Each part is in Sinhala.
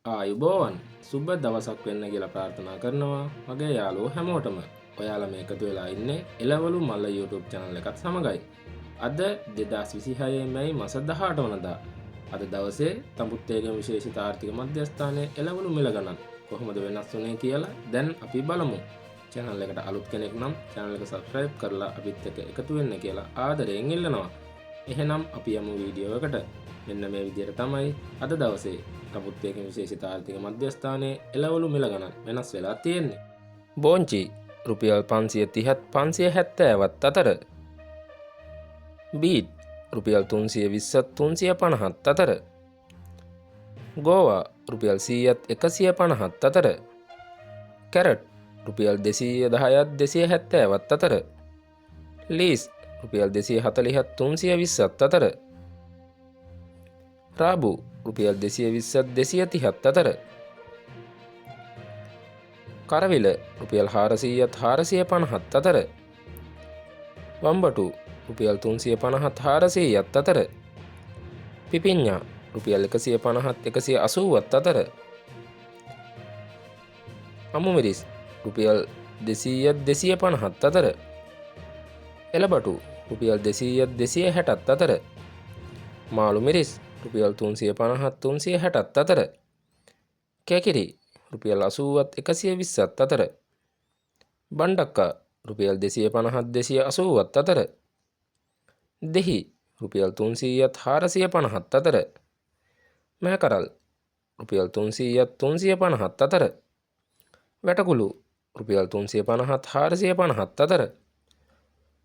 ආයුබෝවන් සුබ දවසක් වෙන්න කියලා ප්‍රාර්ථනා කරනවා මගේ යාළුවෝ හැමෝටම. ඔයාලා මේ එකතු වෙලා ඉන්නේ එළවලු මල්ල YouTube channel එකත් සමගයි. අද 2026 මැයි මාස 18 වනදා. අද දවසේ තඹුත්තේගම විශේෂිත ආර්ථික මධ්‍යස්ථානයේ එළවලු මිල ගණන් කොහොමද වෙනස් වුනේ කියලා දැන් අපි බලමු. channel එකට අලුත් කෙනෙක් නම් channel එක subscribe කරලා අපිත් එක්ක එකතු වෙන්න කියලා ආදරයෙන් ඉල්ලනවා. එහෙනම් අපි යමු වීඩියෝ එකට. මෙන්න මේ විදිහට තමයි අද දවසේ තඹුත්තේගම විශේෂිත ආර්ථික මධ්‍යස්ථානයේ එළවලු මිල ගණන් වෙනස් වෙලා තියෙන්නේ. බෝංචි රුපියල් 530ත් 570ත් අතර. බීට් රුපියල් 320ත් 350ත් අතර. ගෝවා රුපියල් 100ත් 150ත් අතර. කැරට් රුපියල් 210ත් 270ත් අතර. ලීස් රුපියල් 240ත් 320ත් අතර. රාබු රුපියල් 220ත් 230ත් අතර. කරවිල රුපියල් 400ත් 450ත් අතර. වම්බටු රුපියල් 350ත් 400ත් අතර. පිපිඤ්ඤා රුපියල් 150ත් 180ත් අතර. අමු මිරිස් රුපියල් 200ත් 250ත් අතර. එළබටු රුපියල් 200ත් 260ත් අතර. මාළු මිරිස් රුපියල් 350ත් 360ත් අතර. කැකිරි රුපියල් 80ත් 120ත් අතර. බණ්ඩක්කා රුපියල් 250ත් 280ත් අතර. දෙහි රුපියල් 300ත් 450ත් අතර. මෑකරල් රුපියල් 300ත් 350ත් අතර. වැටකුළු රුපියල් 350ත් 450ත් අතර.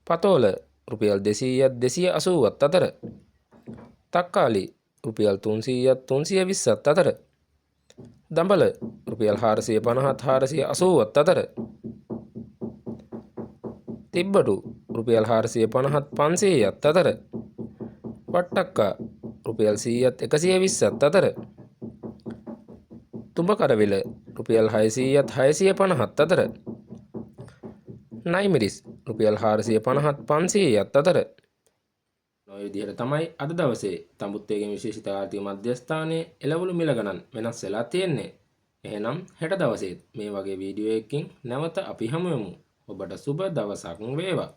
පතෝල රුපියල් 200ත් 280ත් අතර. තක්කාලි රුපියල් 300ත් 320ත් අතර. දඹල රුපියල් 450ත් 480ත් අතර. තිබ්බටු රුපියල් 450ත් 500ත් අතර. වට්ටක්කා රුපියල් 100ත් 120ත් අතර. තුඹ කරවිල රුපියල් 600ත් 650ත් අතර. නයි මිරිස් රුපියල් 450ත් 500ත් අතර. ඔය විදිහට තමයි අද දවසේ තඹුත්තේගම විශේෂිත ආර්ථික මධ්‍යස්ථානයේ එළවලු මිල ගණන් වෙනස් වෙලා තියෙන්නේ. එහෙනම් හෙට දවසේත් මේ වගේ වීඩියෝ එකකින් නැවත අපි හමු වෙමු. ඔබට සුබ දවසක් වේවා.